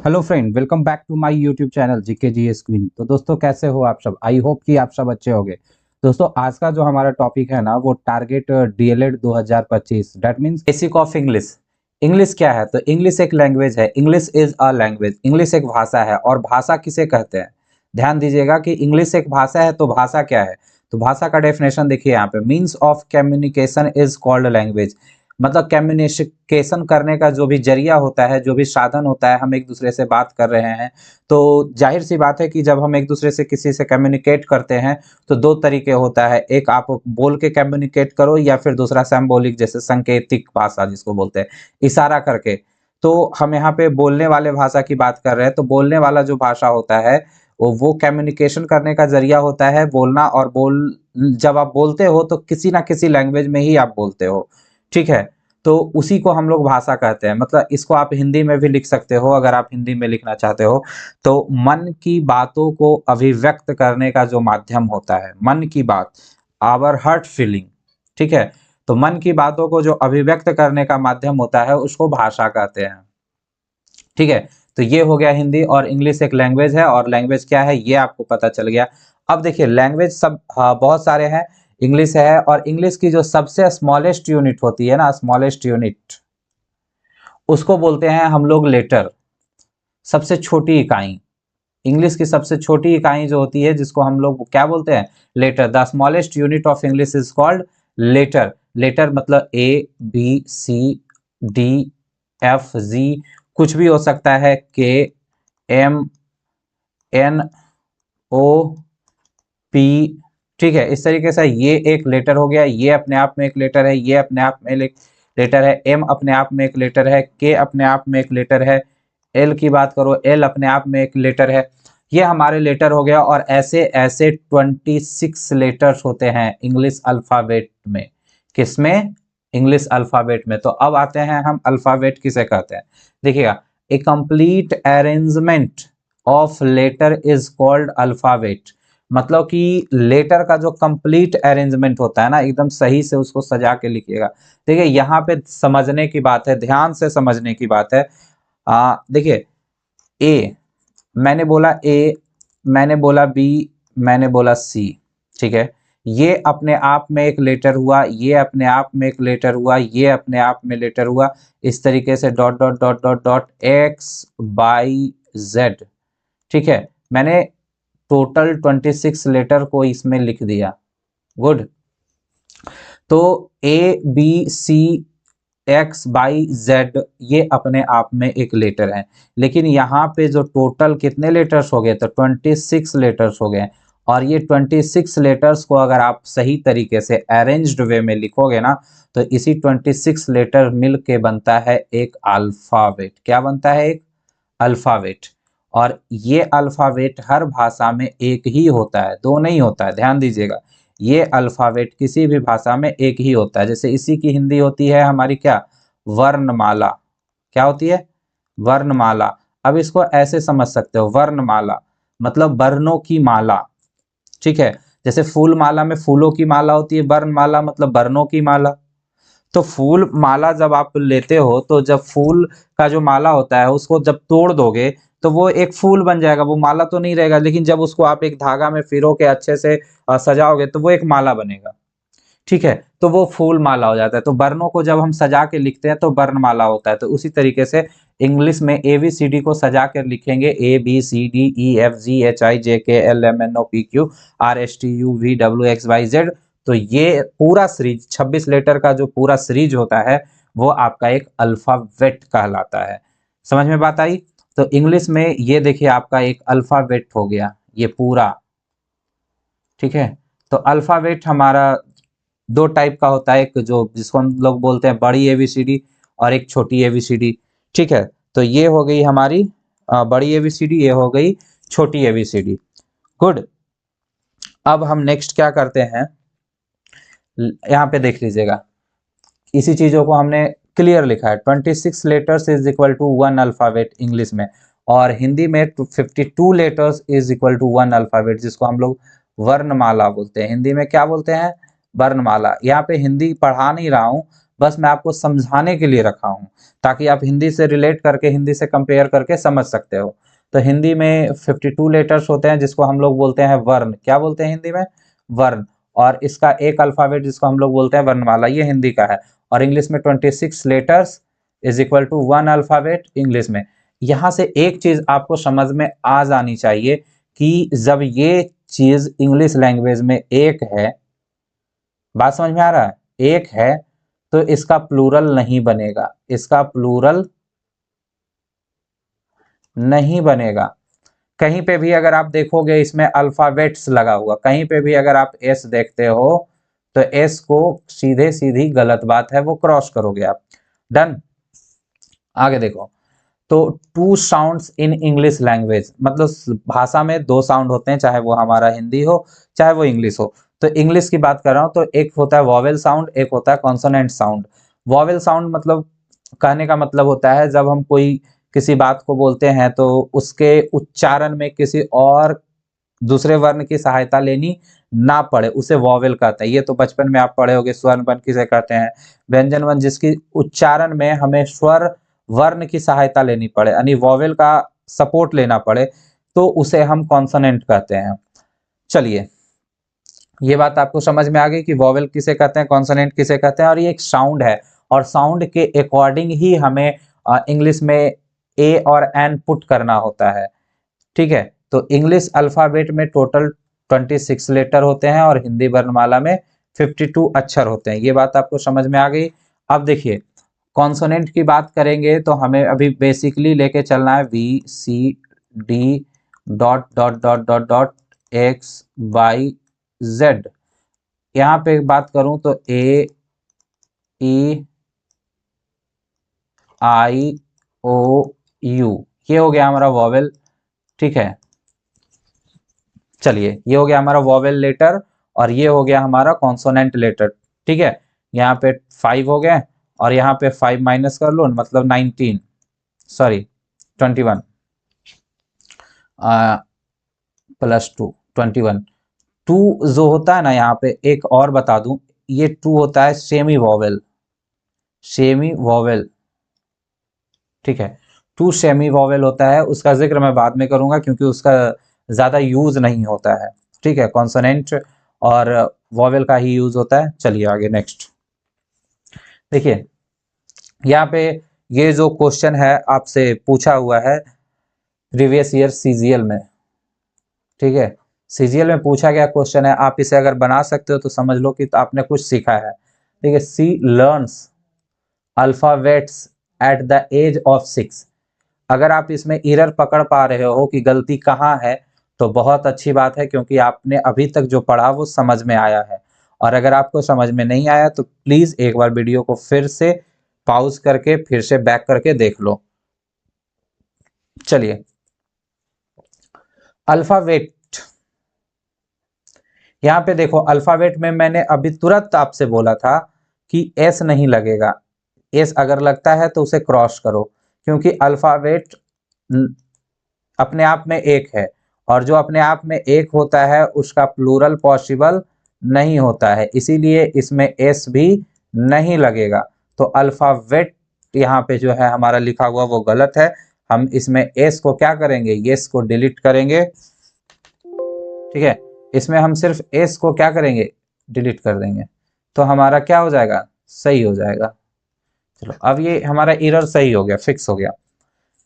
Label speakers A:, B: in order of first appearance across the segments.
A: Hello friend, welcome back to my YouTube channel GK GS queen. तो दोस्तों, कैसे हो आप सब? आई होप कि आप सब अच्छे होंगे। दोस्तों, आज का जो हमारा टॉपिक है ना, वो target DElEd 2025, that means basic of English. English क्या है? तो इंग्लिश एक लैंग्वेज है। English is a language. English एक भाषा है। और भाषा किसे कहते हैं? ध्यान दीजिएगा कि इंग्लिश एक भाषा है, तो भाषा क्या है? तो भाषा का डेफिनेशन देखिए यहाँ पे, means of communication is called language. मतलब कम्युनिकेशन करने का जो भी जरिया होता है, जो भी साधन होता है, हम एक दूसरे से बात कर रहे हैं। तो जाहिर सी बात है कि जब हम एक दूसरे से किसी से कम्युनिकेट करते हैं तो दो तरीके होता है। एक, आप बोल के कम्युनिकेट करो, या फिर दूसरा सिंबॉलिक, जैसे संकेतिक भाषा जिसको बोलते हैं, इशारा करके। तो हम यहाँ पे बोलने वाले भाषा की बात कर रहे हैं। तो बोलने वाला जो भाषा होता है वो कम्युनिकेशन करने का जरिया होता है, बोलना। और जब आप बोलते हो तो किसी ना किसी लैंग्वेज में ही आप बोलते हो, ठीक है। तो उसी को हम लोग भाषा कहते हैं। मतलब इसको आप हिंदी में भी लिख सकते हो, अगर आप हिंदी में लिखना चाहते हो। तो मन की बातों को अभिव्यक्त करने का जो माध्यम होता है, मन की बात, आवर हार्ट फीलिंग, ठीक है। तो मन की बातों को जो अभिव्यक्त करने का माध्यम होता है, उसको भाषा कहते हैं, ठीक है। तो ये हो गया हिंदी। और इंग्लिश एक लैंग्वेज है, और लैंग्वेज क्या है ये आपको पता चल गया। अब देखिए, लैंग्वेज सब बहुत सारे हैं। इंग्लिश है, और इंग्लिश की जो सबसे स्मॉलेस्ट यूनिट होती है ना, स्मॉलेस्ट यूनिट, उसको बोलते हैं हम लोग लेटर। सबसे छोटी इकाई, इंग्लिश की सबसे छोटी इकाई जो होती है, जिसको हम लोग क्या बोलते हैं? Letter. The smallest unit of English is called letter. Letter मतलब A, B, C, D, F, G, कुछ भी हो सकता है, के, एम, एन, ओ, पी, ठीक है। इस तरीके से ये एक लेटर हो गया। ये अपने आप में एक लेटर है। ये अपने आप में एक लेटर है। एम अपने आप में एक लेटर है। के अपने आप में एक लेटर है। एल की बात करो, एल अपने आप में एक लेटर है। ये हमारे लेटर हो गया। और ऐसे ऐसे 26 लेटर्स होते हैं इंग्लिश अल्फाबेट में। किसमें? इंग्लिश अल्फाबेट में। तो अब आते हैं हम अल्फाबेट किसे कहते हैं। देखिएगा, a complete arrangement of letter is called alphabet. मतलब कि लेटर का जो कंप्लीट अरेंजमेंट होता है ना, एकदम सही से उसको सजा के लिखिएगा। देखिए, यहाँ पे समझने की बात है, ध्यान से समझने की बात है। देखिए, ए, मैंने बोला ए, मैंने बोला बी, मैंने बोला सी, ठीक है। ये अपने आप में एक लेटर हुआ, ये अपने आप में एक लेटर हुआ, ये अपने आप में लेटर हुआ। इस तरीके से dot dot dot dot dot x by Z, ठीक है। मैंने टोटल 26 लेटर को इसमें लिख दिया। गुड। तो ए, बी, सी, एक्स, वाई, जेड, ये अपने आप में एक लेटर है। लेकिन यहाँ पे जो टोटल कितने लेटर्स हो गए? तो 26 लेटर्स हो गए। और ये 26 लेटर्स को अगर आप सही तरीके से अरेंज्ड वे में लिखोगे ना, तो इसी 26 लेटर मिल के बनता है एक अल्फाबेट। क्या बनता है? एक अल्फाबेट। और ये अल्फाबेट हर भाषा में एक ही होता है, दो नहीं होता है। ध्यान दीजिएगा, ये अल्फाबेट किसी भी भाषा में एक ही होता है। जैसे इसी की हिंदी होती है हमारी क्या? वर्णमाला। क्या होती है? वर्णमाला। अब इसको ऐसे समझ सकते हो, वर्णमाला मतलब वर्णों की माला, ठीक है। जैसे फूल माला में फूलों की माला होती है, वर्णमाला मतलब वर्णों की माला। तो फूल माला जब आप लेते हो, तो जब फूल का जो माला होता है, उसको जब तोड़ दोगे तो वो एक फूल बन जाएगा, वो माला तो नहीं रहेगा। लेकिन जब उसको आप एक धागा में पिरो के अच्छे से सजाओगे, तो वो एक माला बनेगा, ठीक है। तो वो फूल माला हो जाता है। तो वर्णों को जब हम सजा के लिखते हैं तो वर्णमाला होता है। तो उसी तरीके से इंग्लिश में ABCD को सजा कर लिखेंगे, ABCDEFGHIJKLMNOPQRSTUVWXYZ। तो ये पूरा सीरीज, 26 लेटर का जो पूरा सीरीज होता है, वो आपका एक अल्फाबेट कहलाता है। समझ में बात आई? तो इंग्लिश में ये देखिए, आपका एक अल्फाबेट हो गया ये पूरा, ठीक है। तो अल्फाबेट हमारा दो टाइप का होता है, एक जो जिसको हम लोग बोलते हैं बड़ी एबीसीडी, और एक छोटी एबीसीडी, ठीक है। तो ये हो गई हमारी बड़ी एबीसीडी, ये हो गई छोटी एबीसीडी। गुड। अब हम नेक्स्ट क्या करते हैं, यहाँ पे देख लीजिएगा, इसी चीजों को हमने क्लियर लिखा है। 26 letters is equal to 1 alphabet English में। और हिंदी में 52 letters is equal to 1 alphabet, जिसको हम लोग वर्णमाला बोलते हैं। हिंदी में क्या बोलते हैं? वर्णमाला। यहाँ पे हिंदी पढ़ा नहीं रहा हूँ, बस मैं आपको समझाने के लिए रखा हूँ, ताकि आप हिंदी से रिलेट करके, हिंदी से कंपेयर करके समझ सकते हो। तो हिंदी में 52 लेटर्स होते हैं, जिसको हम लोग बोलते हैं वर्ण। क्या बोलते हैं हिंदी में? वर्ण। और इसका एक अल्फाबेट जिसको हम लोग बोलते हैं वर्णमाला, ये हिंदी का है। और इंग्लिश में 26 letters is equal to 1 alphabet English में। यहाँ से एक चीज आपको समझ में आ जानी चाहिए कि जब ये चीज इंग्लिश लैंग्वेज में एक है, बात समझ में आ रहा है, एक है, तो इसका प्लूरल नहीं बनेगा, इसका प्लूरल नहीं बनेगा। कहीं पे भी अगर आप देखोगे इसमें अल्फाबेट्स लगा हुआ, कहीं पे भी अगर आप एस देखते हो तो एस को सीधे सीधी गलत बात है, वो क्रॉस करोगे आप। डन। आगे देखो, तो two sounds in English language, मतलब भाषा में दो साउंड होते हैं, चाहे वो हमारा हिंदी हो चाहे वो इंग्लिश हो। तो इंग्लिश की बात कर रहा हूं, तो एक होता है वॉवेल साउंड, एक होता है कॉन्सोनेंट साउंड। वॉवेल साउंड मतलब, कहने का मतलब होता है जब हम कोई किसी बात को बोलते हैं तो उसके उच्चारण में किसी और दूसरे वर्ण की सहायता लेनी ना पड़े, उसे वॉवेल कहते हैं। ये तो बचपन में आप पढ़े होंगे, स्वर्ण वर्ण किसे कहते हैं, व्यंजन वर्ण जिसकी उच्चारण में हमें स्वर वर्ण की सहायता लेनी पड़े, यानी वॉवेल का सपोर्ट लेना पड़े, तो उसे हम कॉन्सोनेंट कहते हैं। चलिए, ये बात आपको समझ में आ गई कि वॉवेल किसे कहते हैं, कॉन्सोनेंट किसे कहते हैं, और ये एक साउंड है, और साउंड के अकॉर्डिंग ही हमें इंग्लिश में ए और एन पुट करना होता है। ठीक है, तो इंग्लिश अल्फाबेट में टोटल 26 लेटर होते हैं और हिंदी वर्णमाला में 52 अक्षर होते हैं। ये बात आपको समझ में आ गई। अब देखिए, कॉन्सोनेंट की बात करेंगे तो हमें अभी बेसिकली लेके चलना है B C D dot dot dot dot dot X Y Z. यहाँ पे बात करूं तो ए ई आई ओ यू, ये हो गया हमारा वॉवेल। ठीक है, चलिए, ये हो गया हमारा वॉवेल लेटर और ये हो गया हमारा कॉन्सोनेंट लेटर। ठीक है, यहाँ पे 5 हो गए और यहाँ पे 5 माइनस कर लो, मतलब 19, सॉरी 21 प्लस 2, 21। टू जो होता है ना, यहाँ पे एक और बता दूं, ये टू होता है सेमी वॉवेल, सेमी वॉवेल। ठीक है, टू सेमी वॉवेल होता है, उसका जिक्र मैं बाद में करूंगा क्योंकि उसका ज्यादा यूज नहीं होता है। ठीक है, कॉन्सोनेंट और वॉवेल का ही यूज होता है। चलिए आगे नेक्स्ट देखिए, यहाँ पे ये जो क्वेश्चन है आपसे पूछा हुआ है प्रीवियस ईयर सीजीएल में। ठीक है, सीजीएल में पूछा गया क्वेश्चन है, आप इसे अगर बना सकते हो तो समझ लो कि आपने कुछ सीखा है। ठीक है, she learns alphabets at the age of 6। अगर आप इसमें एरर पकड़ पा रहे हो कि गलती कहाँ है, तो बहुत अच्छी बात है, क्योंकि आपने अभी तक जो पढ़ा वो समझ में आया है। और अगर आपको समझ में नहीं आया तो प्लीज एक बार वीडियो को फिर से पॉज करके फिर से बैक करके देख लो। चलिए, अल्फाबेट, यहाँ पे देखो, अल्फाबेट में मैंने अभी तुरंत आपसे बोला था कि एस नहीं लगेगा। एस अगर लगता है तो उसे क्रॉस करो, क्योंकि अल्फाबेट अपने आप में एक है, और जो अपने आप में एक होता है उसका प्लूरल पॉसिबल नहीं होता है, इसीलिए इसमें एस भी नहीं लगेगा। तो अल्फाबेट यहाँ पे जो है हमारा लिखा हुआ वो गलत है। हम इसमें एस को क्या करेंगे, एस को डिलीट करेंगे। ठीक है, इसमें हम सिर्फ एस को क्या करेंगे, डिलीट कर देंगे, तो हमारा क्या हो जाएगा, सही हो जाएगा। चलो, अब ये हमारा एरर सही हो गया, फिक्स हो गया।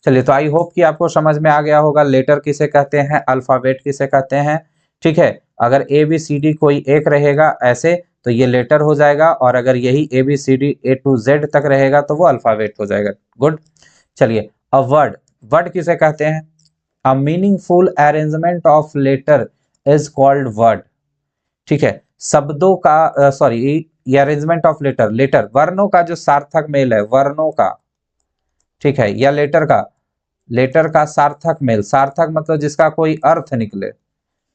A: चलिए, तो आई होप कि आपको समझ में आ गया होगा लेटर किसे कहते हैं, अल्फाबेट किसे कहते हैं। ठीक है, अगर ए बी सी डी कोई एक रहेगा ऐसे तो ये लेटर हो जाएगा, और अगर यही A B C D A to Z तक रहेगा तो वो अल्फाबेट हो जाएगा। गुड। चलिए, अ वर्ड, वर्ड किसे कहते हैं, a meaningful arrangement of letter is called word. ठीक है, शब्दों का सॉरी, ये अरेंजमेंट ऑफ लेटर, लेटर वर्णों का जो सार्थक मेल है, वर्णों का, ठीक है, या लेटर का, लेटर का सार्थक मेल, सार्थक मतलब जिसका कोई अर्थ निकले।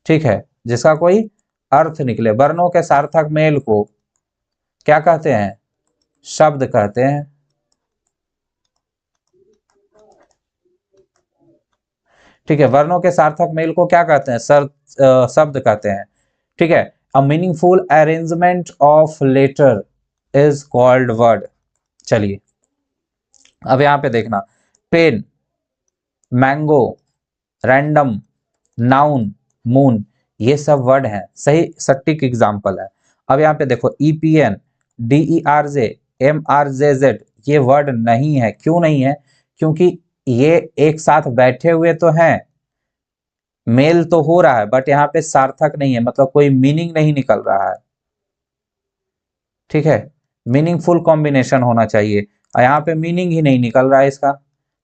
A: ठीक है, जिसका कोई अर्थ निकले, वर्णों के सार्थक मेल को क्या कहते हैं, शब्द कहते हैं। ठीक है, वर्णों के सार्थक मेल को क्या कहते हैं, शब्द कहते हैं। ठीक है, a meaningful arrangement of letter is called word. चलिए अब यहाँ पे देखना, pen, mango, random, noun, moon, ये सब वर्ड हैं, सही सटीक एग्जाम्पल है। अब यहाँ पे देखो EPN, DERJ, MRJZ, ये वर्ड नहीं है। क्यों नहीं है? क्योंकि ये एक साथ बैठे हुए तो हैं, मेल तो हो रहा है, बट यहाँ पे सार्थक नहीं है, मतलब कोई मीनिंग नहीं निकल रहा है। ठीक है, मीनिंगफुल कॉम्बिनेशन होना चाहिए, और यहाँ पे मीनिंग ही नहीं निकल रहा है। इसका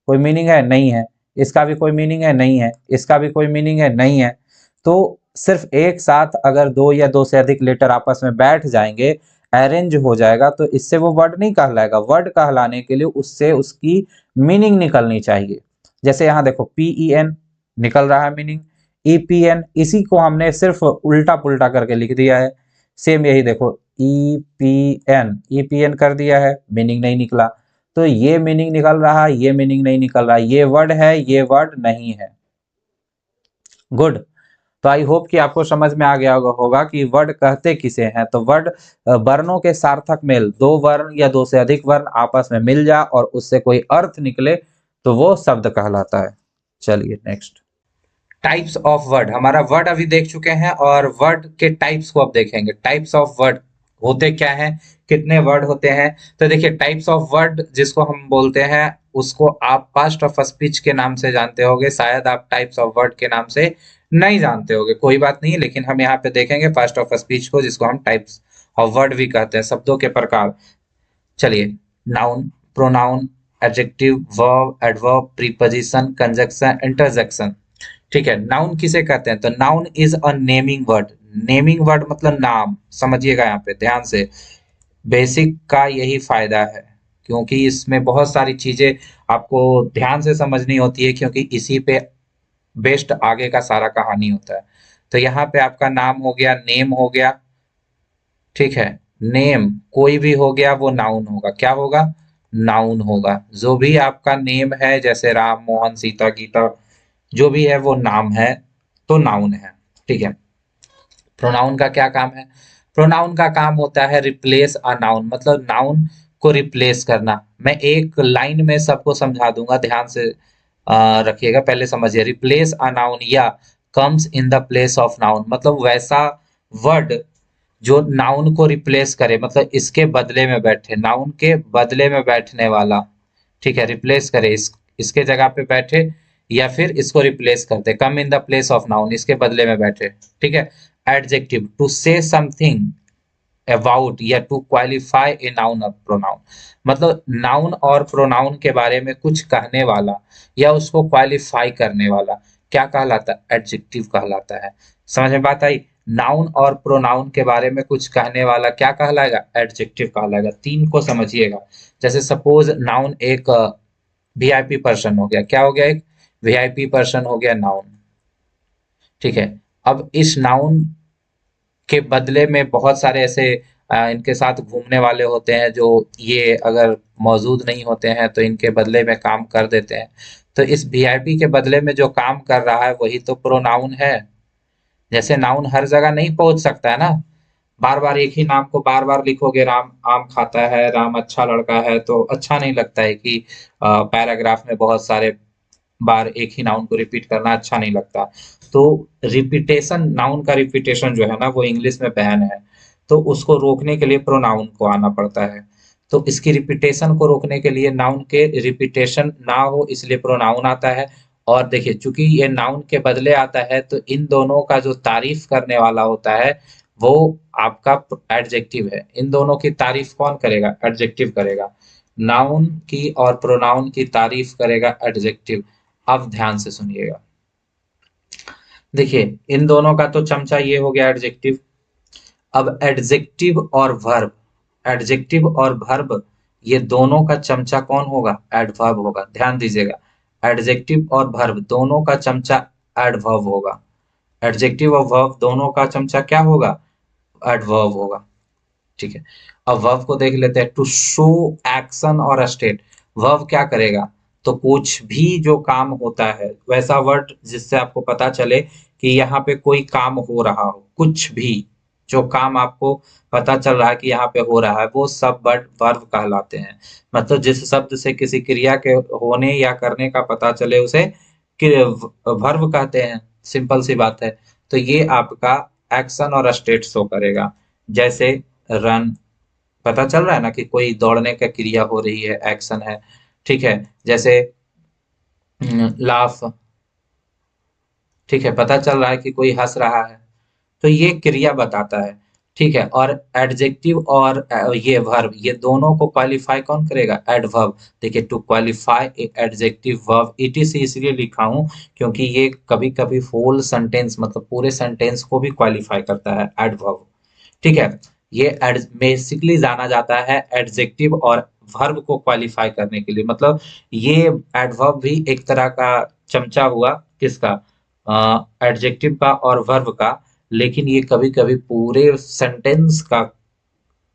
A: कोई मीनिंग है? नहीं है। इसका भी कोई मीनिंग है? नहीं है। इसका भी कोई मीनिंग है? नहीं है। तो सिर्फ एक साथ अगर दो या दो से अधिक लेटर आपस में बैठ जाएंगे, अरेंज हो जाएगा, तो इससे वो वर्ड नहीं कहलाएगा। वर्ड कहलाने के लिए उससे उसकी मीनिंग निकलनी चाहिए। जैसे यहाँ देखो PEN निकल रहा है मीनिंग, EPN इसी को हमने सिर्फ उल्टा पुल्टा करके लिख दिया है। सेम यही देखो EPN कर दिया है, मीनिंग नहीं निकला। तो ये मीनिंग निकल रहा है, ये मीनिंग नहीं निकल रहा, ये वर्ड है, ये वर्ड नहीं है। गुड। तो आई होप कि आपको समझ में आ गया होगा कि वर्ड कहते किसे हैं। तो वर्ड वर्णों के सार्थक मेल, दो वर्ण या दो से अधिक वर्ण आपस में मिल जा और उससे कोई अर्थ निकले तो वो शब्द कहलाता है। चलिए नेक्स्ट, टाइप्स ऑफ वर्ड। हमारा वर्ड अभी देख चुके हैं और वर्ड के टाइप्स को अब देखेंगे। टाइप्स ऑफ वर्ड होते क्या हैं, कितने वर्ड होते हैं? तो देखिए टाइप्स ऑफ वर्ड जिसको हम बोलते हैं उसको आप पास्ट ऑफ स्पीच के नाम से जानते होंगे, शायद आप टाइप्स ऑफ वर्ड के नाम से नहीं जानते होंगे, कोई बात नहीं, लेकिन हम यहाँ पे देखेंगे पास्ट ऑफ स्पीच को, जिसको हम टाइप्स ऑफ वर्ड भी कहते हैं, शब्दों के प्रकार। चलिए, noun, pronoun, adjective, verb, adverb, preposition, conjunction, interjection. ठीक है, नाउन किसे कहते हैं? तो noun is a naming word. Naming word मतलब नाम, समझिएगा यहाँ पे ध्यान से, बेसिक का यही फायदा है, क्योंकि इसमें बहुत सारी चीजें आपको ध्यान से समझनी होती है, क्योंकि इसी पे बेस्ड आगे का सारा कहानी होता है। तो यहाँ पे आपका नाम हो गया, नेम हो गया, ठीक है, नेम कोई भी हो गया वो नाउन होगा। क्या होगा? नाउन होगा। जो भी आपका नेम है, जैसे राम, मोहन, सीता, गीता, जो भी है वो नाम है, तो नाउन है। ठीक है, प्रोनाउन का क्या काम है? प्रोनाउन का काम होता है रिप्लेस अ नाउन, मतलब नाउन को रिप्लेस करना। मैं एक लाइन में सबको समझा दूंगा, ध्यान से रखिएगा, पहले समझिए। रिप्लेस अ नाउन या comes in the place of noun, मतलब वैसा वर्ड जो नाउन को रिप्लेस करे, मतलब इसके बदले में बैठे, नाउन के बदले में बैठने वाला। ठीक है, रिप्लेस करे, इसके जगह पे बैठे, या फिर इसको रिप्लेस करते, come in the place of noun, इसके बदले में बैठे। ठीक है, adjective, to say something about या टू क्वालिफाई ए नाउन और प्रोनाउन, मतलब नाउन और प्रोनाउन के बारे में कुछ कहने वाला या उसको क्वालिफाई करने वाला क्या कहलाता है? एडजेक्टिव कहलाता है। समझ में बात आई? नाउन और प्रोनाउन के बारे में कुछ कहने वाला क्या कहलाएगा? एडजेक्टिव कहलाएगा। तीन को समझिएगा। जैसे सपोज नाउन एक वीआईपी पर्सन हो गया, क्या हो गया? एक वीआईपी पर्सन हो गया नाउन। ठीक है, अब इस नाउन के बदले में बहुत सारे ऐसे इनके साथ घूमने वाले होते हैं, जो ये अगर मौजूद नहीं होते हैं तो इनके बदले में काम कर देते हैं। तो इस वीआईपी के बदले में जो काम कर रहा है वही तो प्रोनाउन है। जैसे नाउन हर जगह नहीं पहुंच सकता है ना, बार बार एक ही नाम को बार बार लिखोगे, राम आम खाता है, राम अच्छा लड़का है, तो अच्छा नहीं लगता है कि पैराग्राफ में बहुत सारे बार एक ही नाउन को रिपीट करना अच्छा नहीं लगता। तो रिपीटेशन, नाउन का रिपीटेशन जो है ना वो इंग्लिश में बैन है, तो उसको रोकने के लिए प्रोनाउन को आना पड़ता है। तो इसकी रिपीटेशन को रोकने के लिए, नाउन के रिपीटेशन ना हो इसलिए प्रोनाउन आता है। और देखिए चूंकि ये नाउन के बदले आता है, तो इन दोनों का जो तारीफ करने वाला होता है वो आपका एडजेक्टिव है। इन दोनों की तारीफ कौन करेगा? एडजेक्टिव करेगा। नाउन की और प्रोनाउन की तारीफ करेगा एडजेक्टिव। अब ध्यान से सुनिएगा, देखिए इन दोनों का तो चमचा ये हो गया एडजेक्टिव। अब एडजेक्टिव और वर्ब, एडजेक्टिव और वर्ब ये दोनों का चमचा कौन होगा? एडवर्ब होगा। ध्यान दीजिएगा, एडजेक्टिव और वर्ब दोनों का चमचा एडवर्ब होगा। एडजेक्टिव और वर्ब दोनों का चमचा क्या होगा? एडवर्ब होगा। ठीक है, अब वर्ब को देख लेते हैं। टू शो एक्शन और स्टेट, वर्ब क्या करेगा? तो कुछ भी जो काम होता है, वैसा वर्ड जिससे आपको पता चले कि यहाँ पे कोई काम हो रहा हो, कुछ भी। जो काम आपको पता चल रहा है कि यहाँ पे हो रहा है, वो सब वर्ब कहलाते हैं। मतलब जिस शब्द से किसी क्रिया के होने या करने का पता चले उसे वर्ब कहते हैं। सिंपल सी बात है। तो ये आपका एक्शन और स्टेट शो करेगा। जैसे रन, पता चल रहा है ना कि कोई दौड़ने का क्रिया हो रही है, एक्शन है। ठीक है। जैसे लाफ, ठीक है, पता चल रहा है कि कोई हंस रहा है, तो ये क्रिया बताता है। ठीक है। और एडजेक्टिव और ये वर्ब, ये दोनों को क्वालिफाई कौन करेगा? एडवर्ब। देखिए, to qualify a adjective verb, it इसलिए लिखा हूं क्योंकि ये कभी कभी होल सेंटेंस मतलब पूरे सेंटेंस को भी क्वालिफाई करता है, एडवर्ब। ठीक है। ये बेसिकली जाना जाता है एडजेक्टिव और वर्ब को क्वालिफाई करने के लिए। मतलब ये एडवर्ब भी एक तरह का चमचा हुआ, किसका? एडजेक्टिव का और वर्ब का। लेकिन ये कभी कभी पूरे सेंटेंस का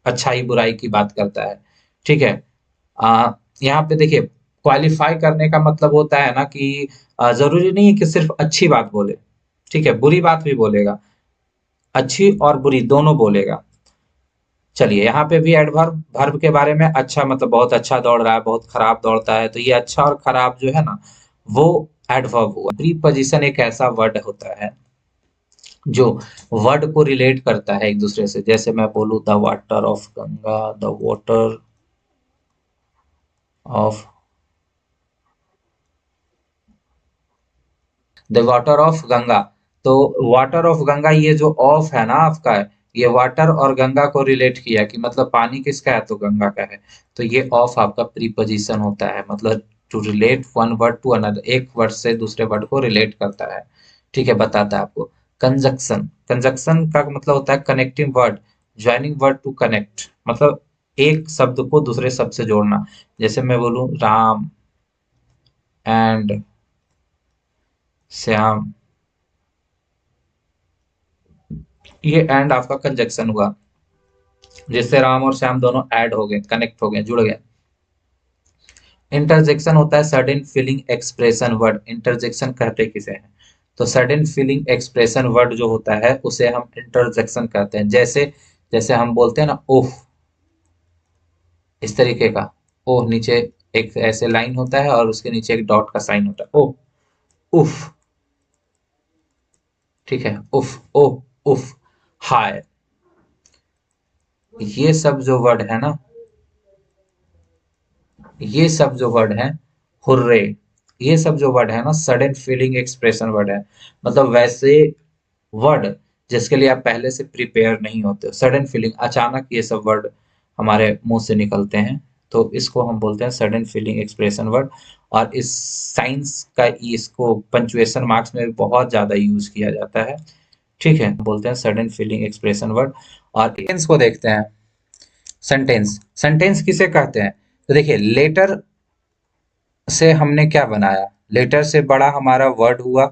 A: अच्छाई बुराई की बात करता है। ठीक है। यहाँ पे देखिए, क्वालिफाई करने का मतलब होता है ना कि जरूरी नहीं है कि सिर्फ अच्छी बात बोले। ठीक है, बुरी बात भी बोलेगा, अच्छी और बुरी दोनों बोलेगा। चलिए, यहाँ पे भी एडवर्ब वर्ब के बारे में, अच्छा मतलब बहुत अच्छा दौड़ रहा है, बहुत खराब दौड़ता है, तो ये अच्छा और खराब जो है ना, वो एडवर्ब हुआ। प्रीपोजिशन एक ऐसा वर्ड होता है जो वर्ड को रिलेट करता है एक दूसरे से। जैसे मैं बोलूँ the water of Ganga, the water of, the water of Ganga. तो वाटर ऑफ गंगा, ये जो ऑफ है ना आपका, ये वाटर और गंगा को रिलेट किया कि मतलब पानी किसका है, तो गंगा का है। तो ये ऑफ आपका प्रीपोजिशन होता है, मतलब to relate one word to another, एक वर्ड से दूसरे वर्ड को रिलेट करता है। ठीक है, बताता है आपको। कंजक्शन, कंजक्शन का मतलब होता है connecting word, joining word to connect, मतलब एक शब्द को दूसरे शब्द से जोड़ना। जैसे मैं बोलूं राम एंड श्याम, ये एंड आपका कंजक्शन हुआ, जिससे राम और श्याम दोनों ऐड हो गए, कनेक्ट हो गए, जुड़ गए। इंटरजेक्शन होता है sudden feeling expression word. Interjection कहते किसे हैं? तो सडन फीलिंग एक्सप्रेशन वर्ड जो होता है उसे हम इंटरजेक्शन कहते हैं। जैसे जैसे हम बोलते हैं ना ओह, इस तरीके का। ओह, नीचे एक ऐसे लाइन होता है और उसके नीचे एक डॉट का साइन होता है, ओह, उफ। ठीक है, उफ, ओह, उफ, हाय, ये सब जो वर्ड है ना, ये सब जो वर्ड है, हुर्रे, ये सब जो वर्ड है ना, सडन फीलिंग एक्सप्रेशन वर्ड है। मतलब वैसे वर्ड जिसके लिए आप पहले से प्रिपेयर नहीं होते, सडन फीलिंग, अचानक ये सब वर्ड हमारे मुंह से निकलते हैं, तो इसको हम बोलते हैं सडन फीलिंग एक्सप्रेशन वर्ड। और इस साइंस का इसको पंचुएशन मार्क्स में बहुत ज्यादा यूज किया जाता है। ठीक है, बोलते हैं सडन फीलिंग एक्सप्रेशन वर्ड। और सेंटेंस को देखते हैं। सेंटेंस, सेंटेंस किसे कहते हैं? तो देखिए, लेटर से हमने क्या बनाया, लेटर से बड़ा हमारा वर्ड हुआ।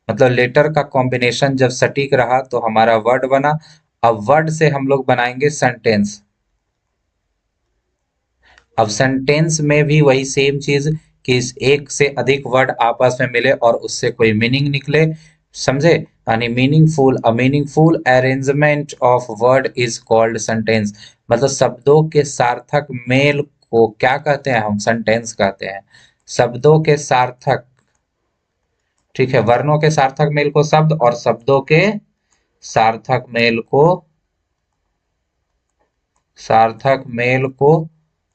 A: मतलब लेटर का कॉम्बिनेशन जब सटीक रहा तो हमारा वर्ड बना। अब वर्ड से हम लोग बनाएंगे सेंटेंस। अब सेंटेंस में भी वही सेम चीज कि एक से अधिक वर्ड आपस में मिले और उससे कोई मीनिंग निकले। समझे? यानी meaningful, a meaningful arrangement of word is called sentence. मतलब शब्दों के सार्थक मेल को क्या कहते हैं? हम सेंटेंस कहते हैं। शब्दों के सार्थक, ठीक है, वर्णों के सार्थक मेल को शब्द, और शब्दों के सार्थक मेल को, सार्थक मेल को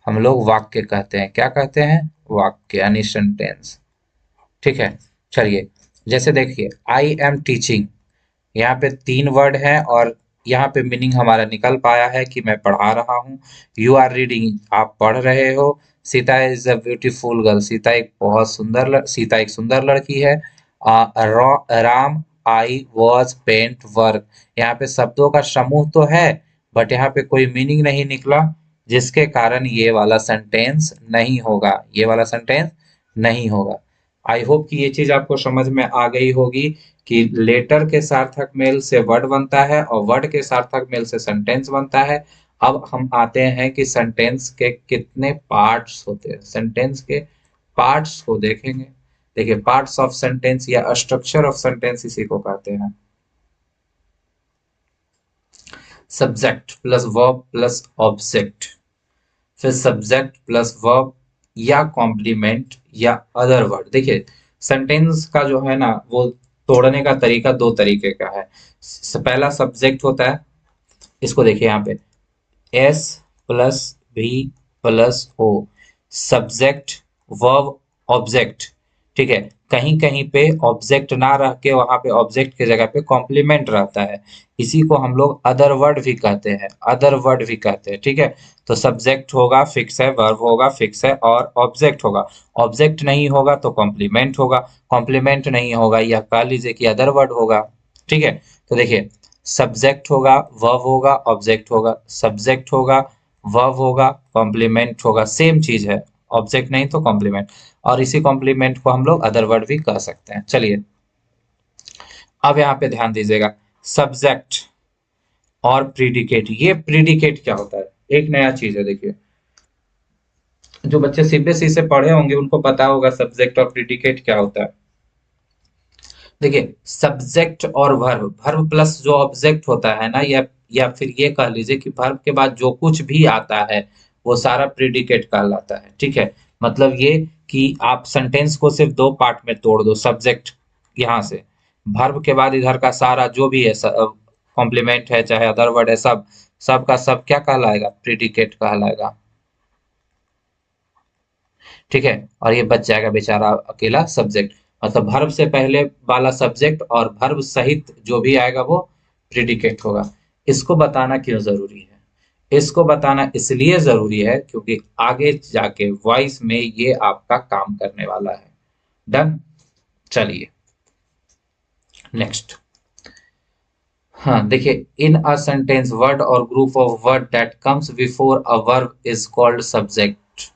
A: हम लोग वाक्य कहते हैं। क्या कहते हैं? वाक्य, यानी सेंटेंस। ठीक है। चलिए, जैसे देखिए, आई एम टीचिंग, यहाँ पे तीन वर्ड हैं और यहाँ पे मीनिंग हमारा निकल पाया है कि मैं पढ़ा रहा हूँ। यू आर रीडिंग, आप पढ़ रहे हो। Sita is a beautiful girl, Sita एक बहुत सुंदर सीता एक सुंदर लड़की है। Ram, I was paint work, यहाँ पे शब्दों का समूह तो है बट यहाँ पे कोई मीनिंग नहीं निकला, जिसके कारण ये वाला सेंटेंस नहीं होगा, ये वाला सेंटेंस नहीं होगा। आई होप कि ये चीज आपको समझ में आ गई होगी कि लेटर के सार्थक मेल से वर्ड बनता है और वर्ड के सार्थक मेल से सेंटेंस बनता है। अब हम आते हैं कि सेंटेंस के कितने पार्ट्स होते हैं। सेंटेंस के पार्ट्स को देखेंगे। देखिए, पार्ट्स ऑफ सेंटेंस या स्ट्रक्चर ऑफ सेंटेंस इसी को कहते हैं। Subject plus verb plus object, फिर सब्जेक्ट प्लस वर्ब या कॉम्प्लीमेंट या अदर वर्ड। देखिए सेंटेंस का जो है ना वो तोड़ने का तरीका दो तरीके का है। पहला सब्जेक्ट होता है, इसको देखिए यहाँ पे S plus V plus O, subject verb object. ठीक है, कहीं कहीं पे ऑब्जेक्ट ना रह के वहां पे ऑब्जेक्ट की जगह पे कॉम्प्लीमेंट रहता है, इसी को हम लोग अदर वर्ड भी कहते हैं, अदर वर्ड भी कहते हैं। ठीक है, तो सब्जेक्ट होगा फिक्स है, वर्ब होगा फिक्स है और ऑब्जेक्ट होगा, ऑब्जेक्ट नहीं होगा तो कॉम्प्लीमेंट होगा, कॉम्प्लीमेंट नहीं होगा या कह लीजिए कि अदर वर्ड होगा। ठीक है, तो देखिए सब्जेक्ट होगा, वर्ब होगा, ऑब्जेक्ट होगा, सब्जेक्ट होगा, वर्ब होगा, कॉम्प्लीमेंट होगा, सेम चीज है, ऑब्जेक्ट नहीं तो कॉम्प्लीमेंट, और इसी कॉम्प्लीमेंट को हम लोग अदर वर्ड भी कह सकते हैं। चलिए अब यहाँ पे ध्यान दीजिएगा, सब्जेक्ट और प्रीडिकेट। ये प्रीडिकेट क्या होता है, एक नया चीज है। देखिए जो बच्चे सीबीएसई से पढ़े होंगे उनको पता होगा सब्जेक्ट और प्रीडिकेट क्या होता है। देखिए सब्जेक्ट और वर्ब, वर्ब प्लस जो ऑब्जेक्ट होता है ना, या फिर ये कह लीजिए कि वर्ब के बाद जो कुछ भी आता है वो सारा प्रीडिकेट कहलाता है। ठीक है, मतलब ये कि आप सेंटेंस को सिर्फ दो पार्ट में तोड़ दो, सब्जेक्ट यहाँ से, वर्ब के बाद इधर का सारा जो भी है, कॉम्प्लीमेंट है चाहे अदर वर्ड है, सब सब का सब क्या कहलाएगा, प्रीडिकेट कहलाएगा। ठीक है, और ये बच जाएगा बेचारा अकेला सब्जेक्ट, मतलब वर्ब से पहले वाला सब्जेक्ट और वर्ब सहित जो भी आएगा वो प्रीडिकेट होगा। इसको बताना क्यों जरूरी है, इसको बताना इसलिए जरूरी है क्योंकि आगे जाके वॉइस में ये आपका काम करने वाला है। डन, चलिए नेक्स्ट। हाँ देखिए, इन अ सेंटेंस वर्ड और group of word that comes before a verb is called subject.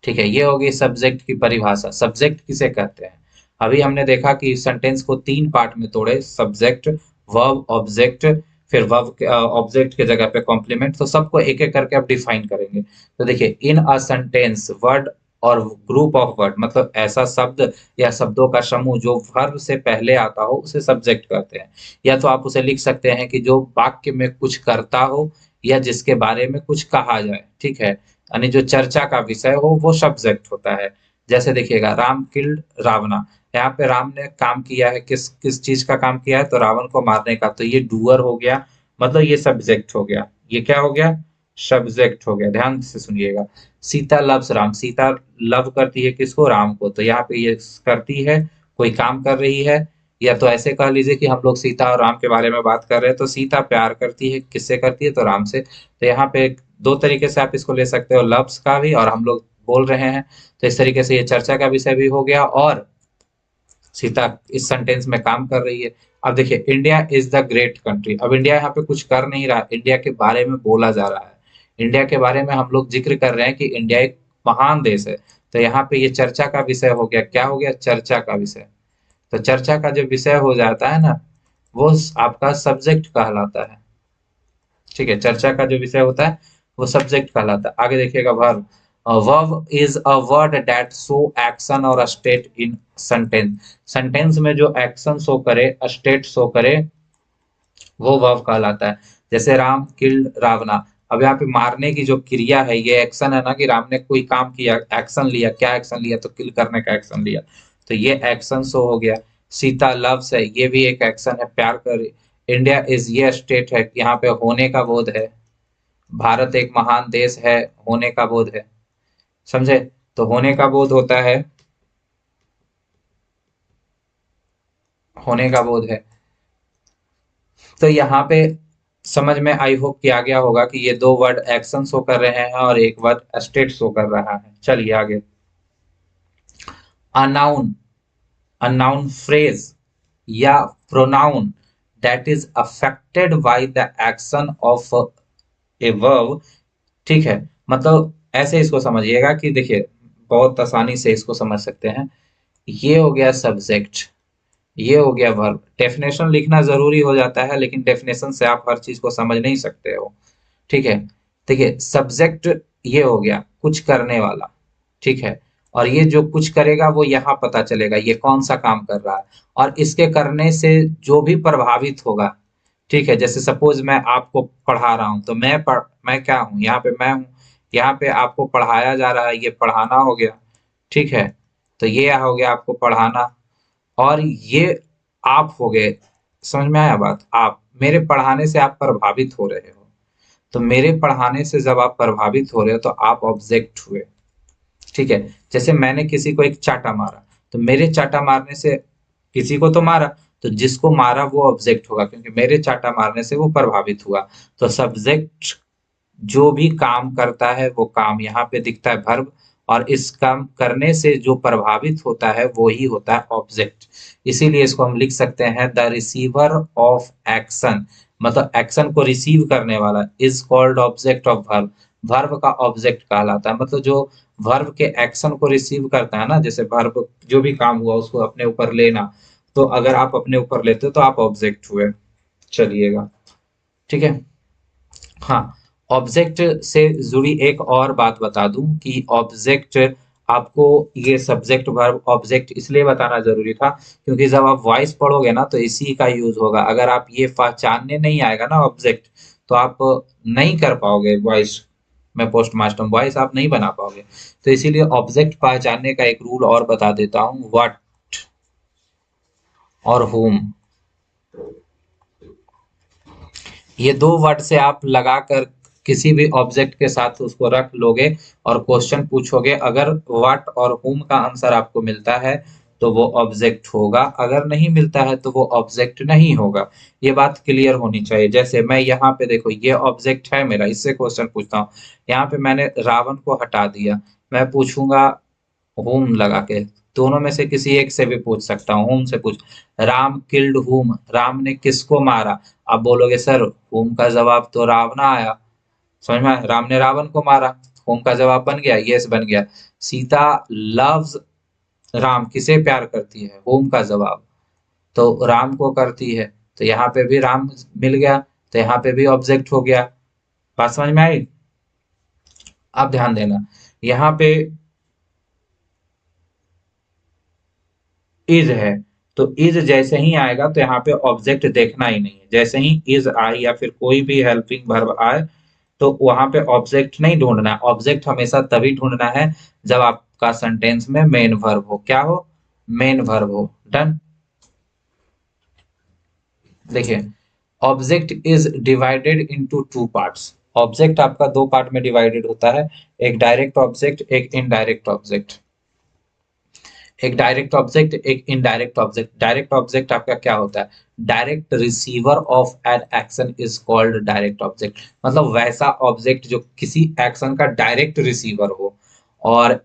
A: ठीक है, ये होगी सब्जेक्ट की परिभाषा। सब्जेक्ट किसे कहते हैं, अभी हमने देखा कि सेंटेंस को तीन पार्ट में तोड़े, सब्जेक्ट, वर्ब, ऑब्जेक्ट, फिर वर्ब ऑब्जेक्ट के जगह पे कॉम्प्लीमेंट, तो सबको एक एक करके अब डिफाइन करेंगे। तो देखिए इन अ सेंटेंस वर्ड और ग्रुप ऑफ वर्ड, मतलब ऐसा शब्द या शब्दों का समूह जो वर्ब से पहले आता हो उसे सब्जेक्ट कहते हैं। या तो आप उसे लिख सकते हैं कि जो वाक्य में कुछ करता हो या जिसके बारे में कुछ कहा जाए। ठीक है, यानी जो चर्चा का विषय हो वो सब्जेक्ट होता है। जैसे देखिएगा राम किल्ड रावणा, यहाँ पे राम ने काम किया है, किस किस चीज का काम किया है, तो रावण को मारने का, तो ये डूअर हो गया, मतलब ये सब्जेक्ट हो गया। ये क्या हो गया, सब्जेक्ट हो गया। ध्यान से सुनिएगा, सीता लव्स राम, सीता लव करती है किसको, राम को, तो यहाँ पे ये करती है, कोई काम कर रही है। या तो ऐसे कह लीजिए कि हम लोग सीता और राम के बारे में बात कर रहे हैं, तो सीता प्यार करती है किससे करती है, तो राम से। तो यहाँ पे दो तरीके से आप इसको ले सकते हो, लव्स का भी और हम लोग बोल रहे हैं, तो इस तरीके से ये चर्चा का विषय भी हो गया और सीता इस सेंटेंस में काम कर रही है। अब देखिए India is the great country, अब इंडिया यहाँ पे कुछ कर नहीं रहा, इंडिया के बारे में बोला जा रहा है, इंडिया के बारे में हम लोग जिक्र कर रहे हैं कि इंडिया एक महान देश है। तो यहाँ पे ये चर्चा का विषय हो गया, क्या हो गया, चर्चा का विषय। तो चर्चा का जो विषय हो जाता है ना वो आपका सब्जेक्ट कहलाता है। ठीक है, चर्चा का जो विषय होता है वो सब्जेक्ट कहलाता है। आगे देखिएगा verb, verb is a word that show action और स्टेट इन सेंटेंस, सेंटेंस में जो एक्शन शो करे, स्टेट शो करे, वो वर्ब कहलाता है। जैसे राम किल्ड रावणा, अब यहाँ पे मारने की जो क्रिया है ये एक्शन है ना, कि राम ने कोई काम किया, एक्शन लिया, क्या एक्शन लिया, तो किल करने का एक्शन लिया, तो ये एक्शन शो हो गया। सीता लव्स है, ये भी एक एक्शन है, प्यार कर। इंडिया इज, ये स्टेट है, यहाँ पे होने का बोध है, भारत एक महान देश है, होने का बोध है, समझे, तो होने का बोध होता है, होने का बोध है। तो यहाँ पे समझ में आई होप कि आ गया होगा कि ये दो वर्ड एक्शन शो कर रहे हैं और एक वर्ड स्टेट शो कर रहा है। चलिए आगे, अनाउन, अनाउन फ्रेज या pronoun that is affected by the action of a verb. ठीक है, मतलब ऐसे इसको समझिएगा कि देखिए बहुत आसानी से इसको समझ सकते हैं। ये हो गया सब्जेक्ट, ये हो गया वर्ब। डेफिनेशन लिखना जरूरी हो जाता है लेकिन डेफिनेशन से आप हर चीज को समझ नहीं सकते हो। ठीक है, देखिए सब्जेक्ट ये हो गया कुछ करने वाला। ठीक है, और ये जो कुछ करेगा वो यहाँ पता चलेगा ये कौन सा काम कर रहा है, और इसके करने से जो भी प्रभावित होगा, ठीक है, जैसे सपोज मैं आपको पढ़ा रहा हूँ तो मैं क्या हूँ, यहाँ पे मैं हूँ, यहाँ पे आपको पढ़ाया जा रहा है, ये पढ़ाना हो गया। ठीक है, तो ये हो गया आपको पढ़ाना, और ये आप हो गए। समझ में आया बात? आप मेरे पढ़ाने से आप प्रभावित हो रहे हो, तो मेरे पढ़ाने से जब आप प्रभावित हो रहे हो तो आप ऑब्जेक्ट हुए। ठीक है, जैसे मैंने किसी को एक चाटा मारा, तो मेरे चाटा मारने से किसी को तो मारा, तो जिसको मारा वो ऑब्जेक्ट होगा, क्योंकि मेरे चाटा मारने से वो प्रभावित हुआ। तो सब्जेक्ट जो भी काम करता है वो काम यहाँ पे दिखता है वर्ब, और इस काम करने से जो प्रभावित होता है वो ही होता है ऑब्जेक्ट। इसीलिए इसको हम लिख सकते हैं द रिसीवर ऑफ एक्शन, मतलब एक्शन को रिसीव करने वाला is called object of verb. Verb का ऑब्जेक्ट कहलाता है, मतलब जो वर्ब के एक्शन को रिसीव करता है ना, जैसे वर्ब जो भी काम हुआ उसको अपने ऊपर लेना, तो अगर आप अपने ऊपर लेते हो तो आप ऑब्जेक्ट हुए। चलिएगा, ठीक है। हाँ, ऑब्जेक्ट से जुड़ी एक और बात बता दूं कि ऑब्जेक्ट आपको, ये सब्जेक्ट वर्ब ऑब्जेक्ट इसलिए बताना जरूरी था क्योंकि जब आप वॉइस पढ़ोगे ना तो इसी का यूज होगा। अगर आप ये पहचानने नहीं आएगा ना ऑब्जेक्ट, तो आप नहीं कर पाओगे वॉइस में पोस्ट मास्टर वॉइस आप नहीं बना पाओगे। तो इसीलिए ऑब्जेक्ट पहचानने का एक रूल और बता देता हूँ, व्हाट और whom, ये दो वर्ड से आप लगाकर किसी भी ऑब्जेक्ट के साथ उसको रख लोगे और क्वेश्चन पूछोगे, अगर व्हाट और whom का आंसर आपको मिलता है तो वो ऑब्जेक्ट होगा, अगर नहीं मिलता है तो वो ऑब्जेक्ट नहीं होगा। ये बात क्लियर होनी चाहिए। जैसे मैं यहाँ पे देखो, ये ऑब्जेक्ट है मेरा, इससे क्वेश्चन पूछता हूँ। यहाँ पे मैंने रावण को हटा दिया, मैं पूछूंगा होम लगा के, दोनों में से किसी एक से भी पूछ सकता हूँ। होम से पूछ, राम किल्ड होम, राम ने किसको मारा। आप बोलोगे सर होम का जवाब तो रावणा आया, समझ में आया? राम ने रावण को मारा, होम का जवाब बन गया, यस बन गया। सीता लव्स राम, किसे प्यार करती है, होम का जवाब तो राम को करती है, तो यहाँ पे भी राम मिल गया, तो यहाँ पे भी ऑब्जेक्ट हो गया। बात समझ में आई? आप ध्यान देना, यहाँ पे इज है, तो इज जैसे ही आएगा तो यहाँ पे ऑब्जेक्ट देखना ही नहीं है। जैसे ही इज आए या फिर कोई भी हेल्पिंग वर्ब आए तो वहां पे ऑब्जेक्ट नहीं ढूंढना है। ऑब्जेक्ट हमेशा तभी ढूंढना है जब आपका सेंटेंस में मेन वर्ब हो। क्या हो? मेन वर्ब हो। डन। देखिए, object is divided into two parts. Object आपका दो पार्ट में डिवाइडेड होता है, एक डायरेक्ट ऑब्जेक्ट, एक इनडायरेक्ट ऑब्जेक्ट। एक डायरेक्ट ऑब्जेक्ट, एक इनडायरेक्ट ऑब्जेक्ट। डायरेक्ट ऑब्जेक्ट आपका क्या होता है? Direct receiver of an action is called direct object, मतलब वैसा ऑब्जेक्ट जो किसी एक्शन का डायरेक्ट रिसीवर हो। और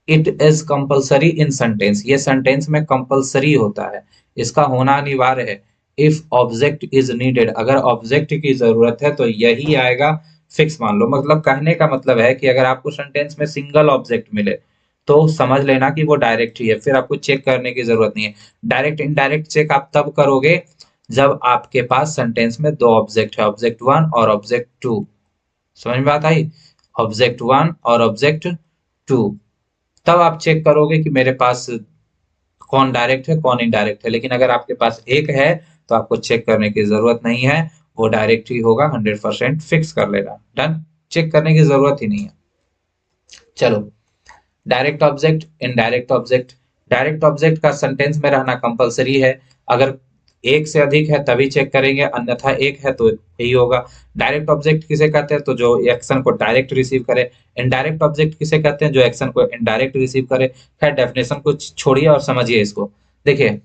A: it is compulsory in sentence, ये सेंटेंस में कंपल्सरी होता है, इसका होना अनिवार्य है। इफ ऑब्जेक्ट इज नीडेड, अगर ऑब्जेक्ट की जरूरत है तो यही आएगा। फिक्स मान लो, मतलब कहने का मतलब है कि अगर आपको सेंटेंस में सिंगल ऑब्जेक्ट मिले तो समझ लेना कि वो डायरेक्ट ही है, फिर आपको चेक करने की जरूरत नहीं है। डायरेक्ट इनडायरेक्ट चेक आप तब करोगे जब आपके पास सेंटेंस में दो ऑब्जेक्ट है, ऑब्जेक्ट वन और ऑब्जेक्ट टू। समझ में बात आई? ऑब्जेक्ट वन और ऑब्जेक्ट टू, तब आप चेक करोगे कि मेरे पास कौन डायरेक्ट है कौन इनडायरेक्ट है। लेकिन अगर आपके पास एक है तो आपको चेक करने की जरूरत नहीं है, वो डायरेक्ट ही होगा। 100% फिक्स कर लेना। डन, चेक करने की जरूरत ही नहीं है। चलो, direct object, indirect object. Direct object का सेंटेंस में रहना कंपलसरी है, अगर एक से अधिक है तभी चेक करेंगे, अन्यथा एक है तो यही होगा। डायरेक्ट ऑब्जेक्ट किसे कहते हैं? तो जो एक्शन को डायरेक्ट रिसीव करे। इनडायरेक्ट ऑब्जेक्ट किसे कहते हैं? जो एक्शन को इनडायरेक्ट रिसीव करे। खैर, डेफिनेशन को छोड़िए और समझिए इसको। देखिए,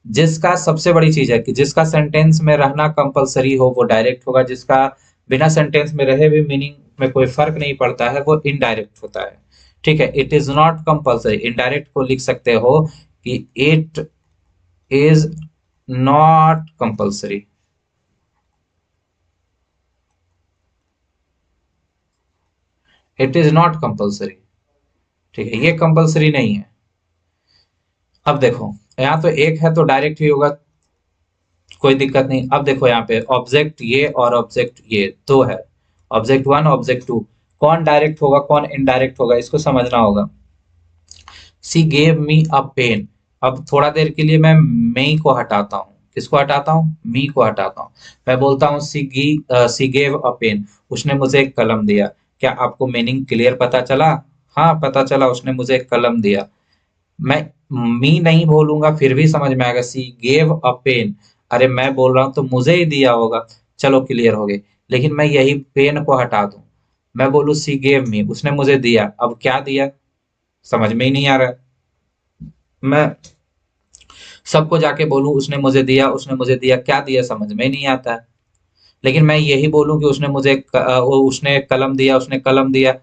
A: जिसका सबसे बड़ी चीज है कि जिसका सेंटेंस में रहना कंपलसरी हो वो डायरेक्ट होगा, जिसका बिना सेंटेंस में रहे भी मीनिंग में कोई फर्क नहीं पड़ता है वो इनडायरेक्ट होता है। ठीक है, it is not compulsory, indirect को लिख सकते हो कि it is not compulsory. It is not compulsory, ठीक है, ये कंपलसरी नहीं है। अब देखो, यहाँ तो एक है तो डायरेक्ट ही होगा, कोई दिक्कत नहीं। अब देखो यहाँ पे ऑब्जेक्ट ये और ऑब्जेक्ट ये दो है, ऑब्जेक्ट वन ऑब्जेक्ट टू, कौन डायरेक्ट होगा कौन इनडायरेक्ट होगा इसको समझना होगा। सी गेव मी अ पेन, अब थोड़ा देर के लिए मैं मई को हटाता हूँ, किसको हटाता हूँ? मी को हटाता हूँ। मैं बोलता हूँ सी गेव अ पेन, उसने मुझे एक कलम दिया। क्या आपको मीनिंग क्लियर पता चला? हाँ पता चला, उसने मुझे एक कलम दिया। मैं मी नहीं बोलूंगा फिर भी समझ में आएगा, सी गेव अ पेन, अरे मैं बोल रहा हूं तो मुझे ही दिया होगा, चलो क्लियर हो गई। लेकिन मैं यही पेन को हटा दूं, मैं बोलूं सी गेव मी, उसने मुझे दिया, अब क्या दिया समझ में ही नहीं आ रहा है। मैं सबको जाके बोलूं उसने मुझे दिया, उसने मुझे दिया, क्या दिया समझ में ही नहीं आता है। लेकिन मैं यही बोलूं कि उसने कलम दिया, उसने कलम दिया,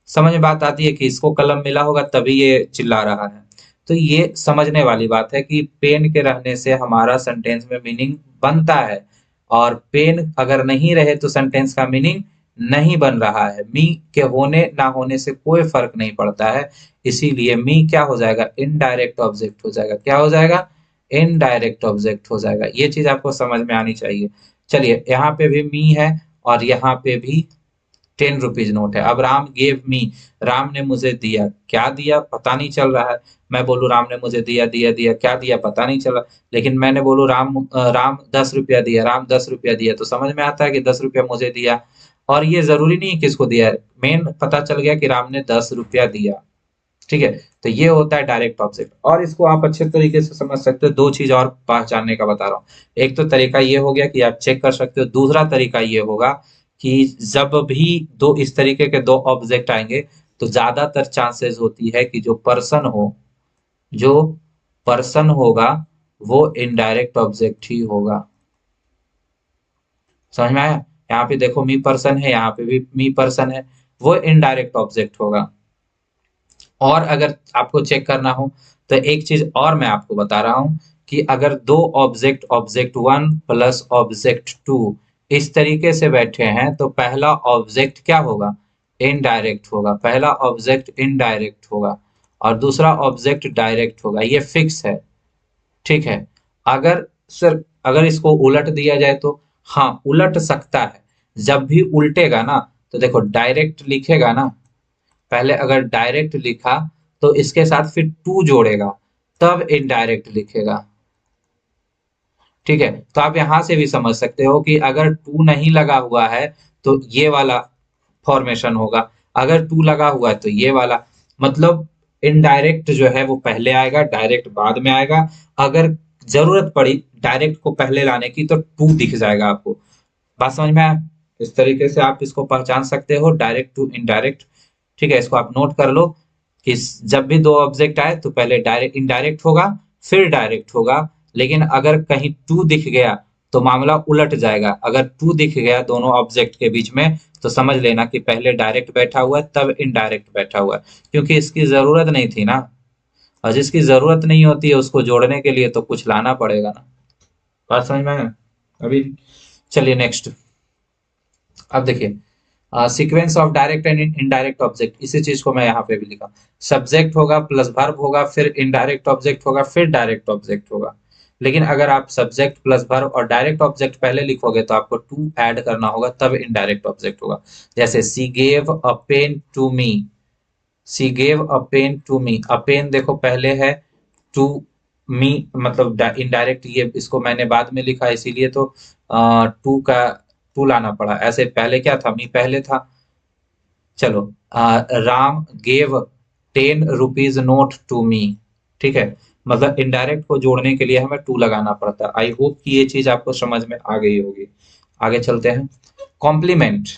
A: समझ में बात आती है कि इसको कलम मिला होगा तभी ये चिल्ला रहा है। तो ये समझने वाली बात है कि पेन के रहने से हमारा सेंटेंस में मीनिंग बनता है, और पेन अगर नहीं रहे तो सेंटेंस का मीनिंग नहीं बन रहा है। मी के होने ना होने से कोई फर्क नहीं पड़ता है, इसीलिए मी क्या हो जाएगा? इनडायरेक्ट ऑब्जेक्ट हो जाएगा। क्या हो जाएगा? इनडायरेक्ट ऑब्जेक्ट हो जाएगा। ये चीज आपको समझ में आनी चाहिए। चलिए यहाँ पे भी मी है और यहाँ पे भी 10 रुपीज नोट है। अब राम गेव मी, राम ने मुझे दिया, क्या दिया पता नहीं चल रहा है। मैं बोलूं राम ने मुझे दिया, दिया दिया, क्या दिया पता नहीं चला। लेकिन मैंने बोलू राम 10 रुपया दिया, राम 10 रुपया दिया, तो समझ में आता है कि 10 रुपया मुझे दिया। और ये जरूरी नहीं है किसको दिया है, मेन पता चल गया कि राम ने 10 रुपया दिया। ठीक है, तो ये होता है डायरेक्ट ऑब्जेक्ट। और इसको आप अच्छे तरीके से समझ सकते हो। दो चीज और पहचानने का बता रहा हूँ। एक तो तरीका ये हो गया कि आप चेक कर सकते हो, दूसरा तरीका ये होगा कि जब भी दो इस तरीके के दो ऑब्जेक्ट आएंगे तो ज्यादातर चांसेस होती है कि जो पर्सन होगा वो इनडायरेक्ट ऑब्जेक्ट ही होगा। समझ में आया? यहाँ पे देखो मी पर्सन है, यहाँ पे भी मी पर्सन है, वो इनडायरेक्ट ऑब्जेक्ट होगा। और अगर आपको चेक करना हो तो एक चीज और मैं आपको बता रहा हूं कि अगर दो object one plus object two इस तरीके से बैठे हैं तो पहला ऑब्जेक्ट क्या होगा? इनडायरेक्ट होगा। पहला ऑब्जेक्ट इनडायरेक्ट होगा और दूसरा ऑब्जेक्ट डायरेक्ट होगा, ये फिक्स है। ठीक है। अगर सर अगर इसको उलट दिया जाए तो हाँ उलट सकता है। जब भी उल्टेगा ना तो देखो डायरेक्ट लिखेगा ना, पहले अगर डायरेक्ट लिखा तो इसके साथ फिर टू जोड़ेगा तब इनडायरेक्ट लिखेगा। ठीक है, तो आप यहां से भी समझ सकते हो कि अगर टू नहीं लगा हुआ है तो ये वाला फॉर्मेशन होगा, अगर टू लगा हुआ है तो ये वाला। मतलब इनडायरेक्ट जो है वो पहले आएगा, डायरेक्ट बाद में आएगा। अगर जरूरत पड़ी डायरेक्ट को पहले लाने की तो टू दिख जाएगा आपको। बात समझ में आया? इस तरीके से आप इसको पहचान सकते हो, डायरेक्ट टू इनडायरेक्ट। ठीक है, इसको आप नोट कर लो कि जब भी दो ऑब्जेक्ट आए तो पहले डायरेक्ट इनडायरेक्ट होगा फिर डायरेक्ट होगा। लेकिन अगर कहीं टू दिख गया तो मामला उलट जाएगा। अगर टू दिख गया दोनों ऑब्जेक्ट के बीच में तो समझ लेना कि पहले डायरेक्ट बैठा हुआ है तब इनडायरेक्ट बैठा हुआ है, क्योंकि इसकी जरूरत नहीं थी ना। और जिसकी जरूरत नहीं होती है उसको जोड़ने के लिए तो कुछ लाना पड़ेगा ना। बात समझ में आया? अभी चलिए नेक्स्ट। अब देखिए sequence of direct and indirect object, इसी चीज को मैं यहाँ पे भी लिखा। सब्जेक्ट होगा प्लस वर्ब होगा फिर इनडायरेक्ट ऑब्जेक्ट होगा फिर डायरेक्ट ऑब्जेक्ट होगा। लेकिन अगर आप सब्जेक्ट प्लस वर्ब और डायरेक्ट ऑब्जेक्ट पहले लिखोगे तो आपको टू ऐड करना होगा तब इनडायरेक्ट ऑब्जेक्ट होगा। जैसे she gave a pen to me, she gave a pen to me, a pen देखो पहले है, टू मी मतलब इनडायरेक्ट, ये इसको मैंने बाद में लिखा इसीलिए तो टू का टू लाना पड़ा। ऐसे पहले क्या था? मी पहले था। चलो Ram gave 10 rupees note to me. ठीक है, मतलब इनडायरेक्ट को जोड़ने के लिए हमें टू लगाना पड़ता है। आई होप कि ये चीज आपको समझ में आ गई होगी। आगे चलते हैं। कॉम्प्लीमेंट।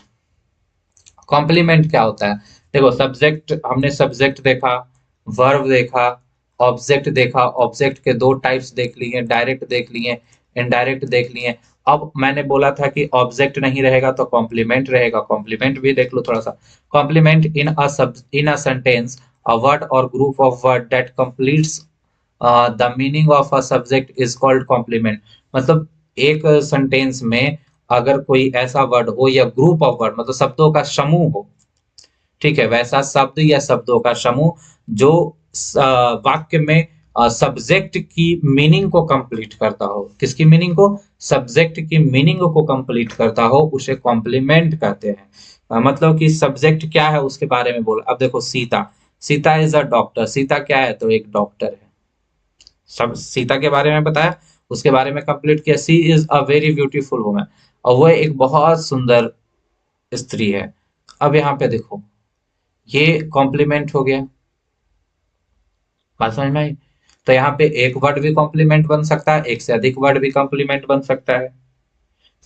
A: कॉम्प्लीमेंट क्या होता है? देखो सब्जेक्ट, हमने सब्जेक्ट देखा, वर्ब देखा, ऑब्जेक्ट देखा। ऑब्जेक्ट के दो टाइप्स देख लिए, डायरेक्ट देख लिए, इनडायरेक्ट देख लिए। अब मैंने बोला था कि ऑब्जेक्ट नहीं रहेगा तो कॉम्प्लीमेंट रहेगा, कॉम्प्लीमेंट भी देख लो थोड़ा सा। Complement in a sentence a word और group of word that completes the meaning of a subject is called complement. मतलब एक सेंटेंस में अगर कोई ऐसा वर्ड हो या ग्रुप ऑफ वर्ड मतलब शब्दों का समूह हो, ठीक है, वैसा शब्द या शब्दों का समूह जो वाक्य में सब्जेक्ट की मीनिंग को कंप्लीट करता हो। किसकी मीनिंग को? सब्जेक्ट की मीनिंग को कंप्लीट करता हो, उसे कॉम्प्लीमेंट कहते हैं। मतलब कि सब्जेक्ट क्या है उसके बारे में बोला। अब देखो Sita, Sita is a doctor, Sita क्या है? तो एक डॉक्टर है। सब सीता के बारे में बताया, उसके बारे में कंप्लीट किया। She is a very beautiful woman, और वो एक बहुत सुंदर स्त्री है। अब यहाँ पे देखो, ये कॉम्प्लीमेंट हो गया, बात समझ में आई? तो यहाँ पे एक वर्ड भी कॉम्प्लीमेंट बन सकता है, एक से अधिक वर्ड भी कॉम्प्लीमेंट बन सकता है।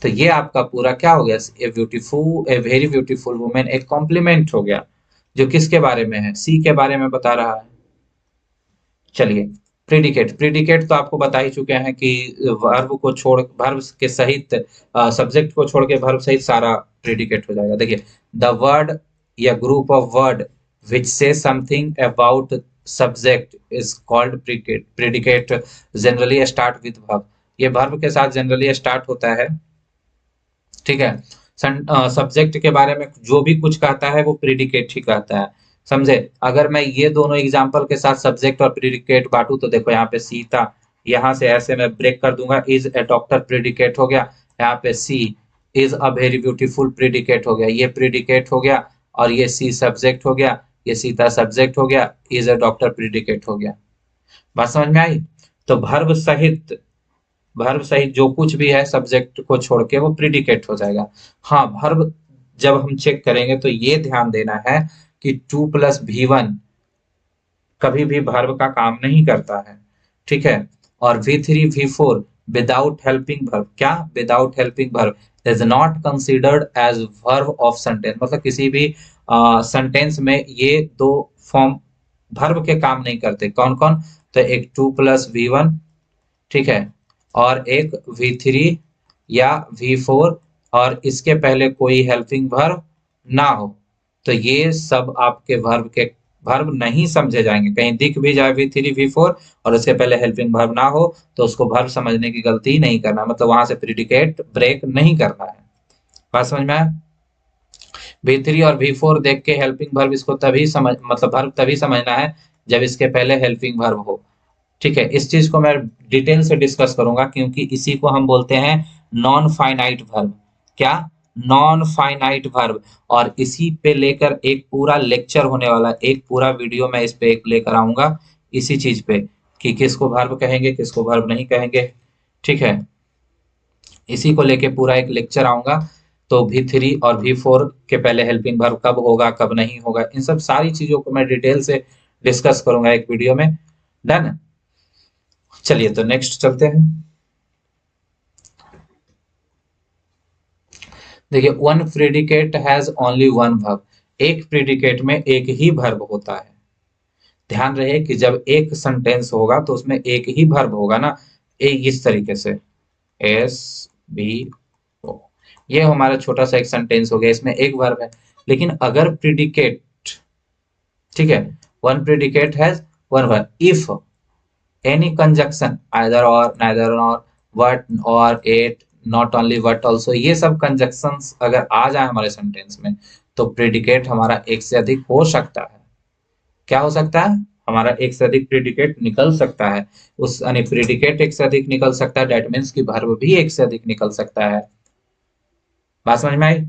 A: तो ये आपका पूरा क्या हो गया, ए वेरी ब्यूटीफुल वुमेन एक कॉम्प्लीमेंट हो गया, जो किसके बारे में है, सी के बारे में बता रहा है। चलिए, प्रीडिकेट, प्रीडिकेट तो आपको बता ही चुके हैं कि वर्ब के सहित, सब्जेक्ट को छोड़ के वर्ब सहित सारा प्रीडिकेट हो जाएगा। देखिए, द वर्ड या ग्रुप ऑफ वर्ड विच से something about subject is called predicate. Predicate generally start with verb, ये वर्ब के साथ जनरली स्टार्ट होता है, ठीक है। सब्जेक्ट के बारे में जो भी कुछ कहता है वो प्रीडिकेट ही कहता है, समझे? अगर मैं ये दोनों एग्जांपल के साथ सब्जेक्ट और प्रीडिकेट बांटू तो देखो, यहाँ पे सीता, यहाँ से ऐसे मैं ब्रेक कर दूंगा, इज ए डॉक्टर प्रीडिकेट हो गया। यहाँ पे she is a very beautiful predicate हो गया, ये प्रीडिकेट हो गया, और ये सी सब्जेक्ट हो गया, ये सीता सब्जेक्ट हो गया, इज ए डॉक्टर प्रीडिकेट हो गया। बात समझ में आई? तो वर्ब सहित जो कुछ भी है सब्जेक्ट को छोड़ के वो प्रीडिकेट हो जाएगा। हाँ, वर्ब जब हम चेक करेंगे तो ये ध्यान देना है कि 2+V1 कभी भी वर्ब का काम नहीं करता है, ठीक है। और V3 V4 without helping verb, क्या without helping verb, is not considered as verb of sentence, मतलब किसी भी सेंटेंस में ये दो फॉर्म वर्ब के काम नहीं करते। कौन कौन? तो एक 2+V1, ठीक है, और एक V3 या V4, और इसके पहले कोई हेल्पिंग वर्ब ना हो, तो ये सब आपके वर्ब नहीं समझे जाएंगे। कहीं दिख भी जाए V3 V4 और उसके पहले हेल्पिंग वर्ब ना हो तो उसको वर्ब समझने की गलती नहीं करना, मतलब वहां से प्रीडिकेट ब्रेक नहीं करना है। बात समझ में आया? V3 और V4 देख के हेल्पिंग वर्ब इसको तभी समझ, मतलब वर्ब तभी समझना है जब इसके पहले हेल्पिंग वर्ब हो, ठीक है। इस चीज को मैं डिटेल से डिस्कस करूंगा, क्योंकि इसी को हम बोलते हैं नॉन फाइनाइट वर्ब। क्या? Non finite verb. और इसी पे लेकर एक पूरा लेक्चर होने वाला है, एक पूरा वीडियो मैं इस पे एक लेकर आऊंगा, इसी चीज पे, कि किसको वर्ब कहेंगे किसको वर्ब नहीं कहेंगे, ठीक है। इसी को लेके पूरा एक लेक्चर आऊंगा। तो V3 और V4 के पहले हेल्पिंग वर्ब कब होगा कब नहीं होगा, इन सब सारी चीजों को मैं डिटेल से डिस्कस करूंगा एक वीडियो में। डन? चलिए, तो नेक्स्ट चलते हैं। देखिए, one predicate has only one verb, एक प्रीडिकेट में एक ही वर्ब होता है। ध्यान रहे कि जब एक सेंटेंस होगा तो उसमें एक ही वर्ब होगा ना, एक इस तरीके से SVO, ये हमारा छोटा सा एक सेंटेंस हो गया, इसमें एक वर्ब है। लेकिन अगर प्रीडिकेट, ठीक है, one predicate has one verb, if any conjunction either or neither nor what or it not only what also, ये सब conjunctions अगर आ जाए हमारे सेंटेंस में तो प्रेडिकेट हमारा एक से अधिक हो सकता है। क्या हो सकता है? हमारा एक से अधिक प्रेडिकेट निकल सकता है। उस यानी प्रेडिकेट एक से अधिक निकल सकता है, दैट मीन्स कि वर्ब भी एक से अधिक निकल सकता है। बात समझ में आई?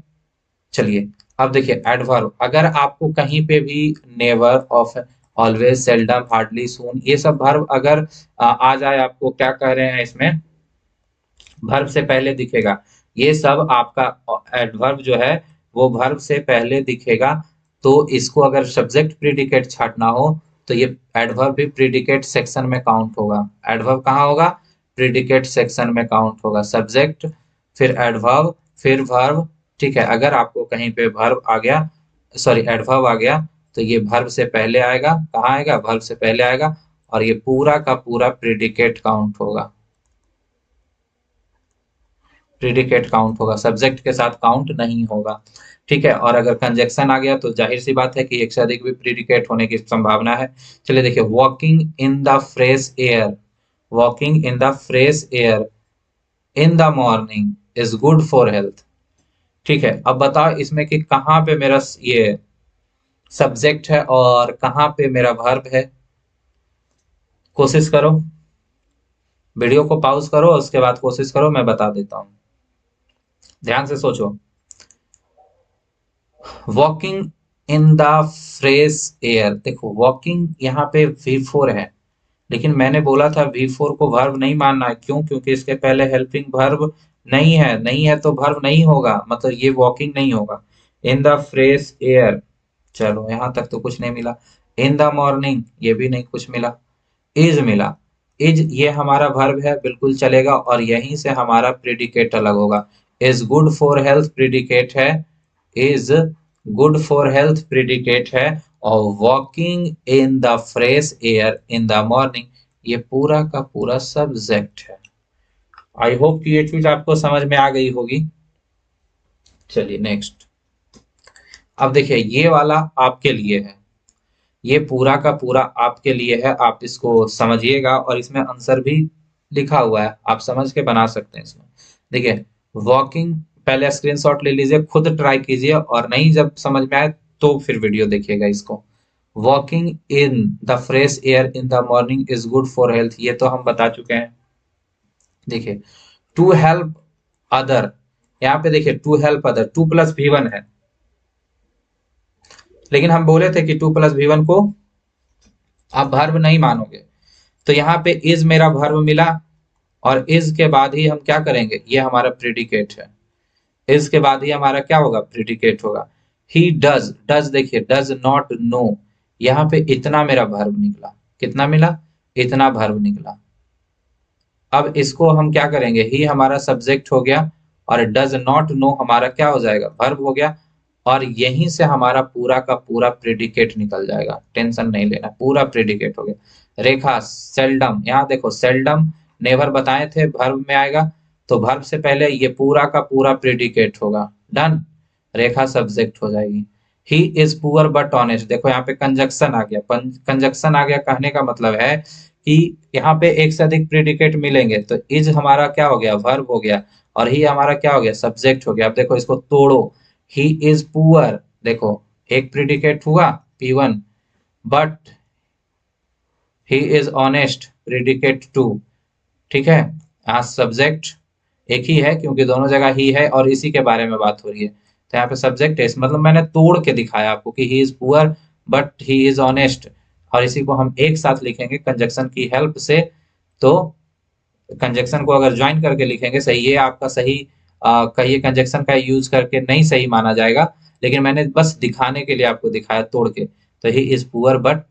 A: चलिए, अब देखिए एडवर्ब, अगर आपको कहीं पे भी never, off, always, seldom, hardly, soon, ये सब वर्ब अगर आ जाए, आपको क्या कह रहे हैं इसमें, वर्ब से पहले दिखेगा, ये सब आपका एडवर्ब जो है वो वर्ब से पहले दिखेगा, तो इसको अगर सब्जेक्ट प्रीडिकेट छाटना हो तो ये एडवर्ब भी प्रीडिकेट सेक्शन में काउंट होगा। एडवर्ब कहाँ होगा? प्रीडिकेट सेक्शन में काउंट होगा। सब्जेक्ट, फिर एडवर्ब, फिर वर्ब, ठीक है। अगर आपको कहीं पे वर्ब आ गया, सॉरी एडवर्ब आ गया, तो ये वर्ब से पहले आएगा। कहाँ आएगा? वर्ब से पहले आएगा, और ये पूरा का पूरा प्रीडिकेट काउंट होगा, प्रीडिकेट काउंट होगा, सब्जेक्ट के साथ काउंट नहीं होगा, ठीक है। और अगर कंजक्शन आ गया तो जाहिर सी बात है कि एक से अधिक भी प्रीडिकेट होने की संभावना है। चलिए देखिए, walking in the fresh air, walking in the fresh air in the morning is good for health, ठीक है। अब बताओ इसमें कि कहाँ पे मेरा ये सब्जेक्ट है और कहाँ पे मेरा वर्ब है। कोशिश करो, वीडियो को पॉज करो, उसके बाद कोशिश करो, मैं बता देता हूँ, ध्यान से सोचो। Walking in the fresh air, देखो वॉकिंग यहाँ पे V4 है, लेकिन मैंने बोला था V4 को वर्ब नहीं मानना है। क्यों? क्योंकि इसके पहले हेल्पिंग वर्ब नहीं है तो वर्ब नहीं होगा, मतलब ये वॉकिंग नहीं होगा। इन द फ्रेश एयर, चलो यहाँ तक तो कुछ नहीं मिला। इन द मॉर्निंग, ये भी नहीं कुछ मिला। इज मिला। इज ये हमारा वर्ब है, बिल्कुल चलेगा, और यहीं से हमारा प्रेडिकेट अलग होगा। Is good for health predicate है, is good for health predicate है, और walking in the fresh air in the morning ये पूरा का पूरा सब्जेक्ट है। आई होप कि ये चीज आपको समझ में आ गई होगी। चलिए नेक्स्ट। अब देखिए ये वाला आपके लिए है, ये पूरा का पूरा आपके लिए है, आप इसको समझिएगा, और इसमें आंसर भी लिखा हुआ है, आप समझ के बना सकते हैं इसमें। देखिए वॉकिंग, पहले स्क्रीनशॉट ले लीजिए, खुद ट्राई कीजिए, और नहीं जब समझ में आए तो फिर वीडियो देखिएगा इसको। Walking in the fresh air in the morning is good for health, ये तो हम बता चुके हैं। देखिए टू हेल्प अदर, यहाँ पे देखिए टू हेल्प अदर, 2+V1 है, लेकिन हम बोले थे कि 2+V1 को आप वर्ब नहीं मानोगे, तो यहाँ पे इज मेरा वर्ब मिला, और इज के बाद ही हम क्या करेंगे, ये हमारा प्रेडिकेट है। इज के बाद ही हमारा क्या होगा, प्रेडिकेट होगा। ही डज, डज देखिए डज नॉट नो, यहाँ पे इतना मेरा वर्ब निकला, कितना मिला, इतना वर्ब निकला। अब इसको हम क्या करेंगे, ही हमारा सब्जेक्ट हो गया, और डज नॉट नो हमारा क्या हो जाएगा, वर्ब हो गया, और यहीं से हमारा पूरा का पूरा प्रेडिकेट निकल जाएगा, टेंशन नहीं लेना, पूरा प्रेडिकेट हो गया। रेखा सेल्डम, यहाँ देखो सेल्डम नेवर बताए थे वर्ब में आएगा, तो वर्ब से पहले ये पूरा का पूरा प्रेडिकेट होगा, डन। रेखा सब्जेक्ट हो जाएगी। He is poor but honest, देखो यहाँ पे कंजक्शन आ गया, कंजक्शन आ गया कहने का मतलब है कि यहाँ पे एक से अधिक प्रेडिकेट मिलेंगे, तो इज हमारा क्या हो गया, वर्ब हो गया, और ही हमारा क्या हो गया, सब्जेक्ट हो गया। अब देखो इसको तोड़ो, ही इज पुअर, देखो एक प्रेडिकेट हुआ P1, but he is honest predicate 2, ठीक है। यहाँ सब्जेक्ट एक ही है क्योंकि दोनों जगह ही है और इसी के बारे में बात हो रही है, तो यहाँ पे सब्जेक्ट है, मतलब मैंने तोड़ के दिखाया आपको कि he is poor but he is honest, और इसी को हम एक साथ लिखेंगे कंजक्शन की हेल्प से। तो कंजक्शन को अगर ज्वाइन करके लिखेंगे सही, ये आपका सही कहिए कंजक्शन का यूज करके नहीं सही माना जाएगा, लेकिन मैंने बस दिखाने के लिए आपको दिखाया तोड़ के। तो he is poor but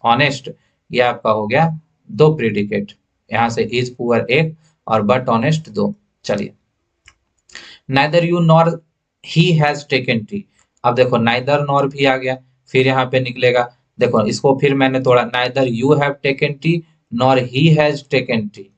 A: honest, ये आपका हो गया 2 प्रेडिकेट, यहाँ से इज पुअर 1 और बट ऑनेस्ट 2। चलिए neither you nor he has taken T, अब देखो नाइदर नॉर भी आ गया, फिर यहाँ पे निकलेगा, देखो इसको फिर मैंने तोड़ा, neither you have taken T nor he has taken T,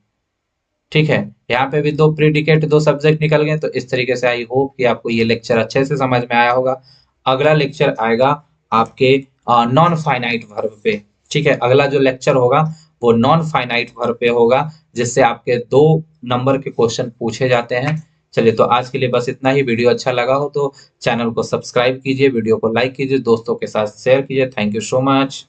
A: ठीक है। यहाँ पे भी 2 प्रीडिकेट 2 सब्जेक्ट निकल गए। तो इस तरीके से आई होप कि आपको ये लेक्चर अच्छे से समझ में आया होगा। अगला लेक्चर आएगा आपके नॉन फाइनाइट वर्ब पे, ठीक है। अगला जो लेक्चर होगा वो नॉन फाइनाइट वर्ब पे होगा, जिससे आपके 2 नंबर के क्वेश्चन पूछे जाते हैं। चलिए तो आज के लिए बस इतना ही। वीडियो अच्छा लगा हो तो चैनल को सब्सक्राइब कीजिए, वीडियो को लाइक कीजिए, दोस्तों के साथ शेयर कीजिए। Thank you so much.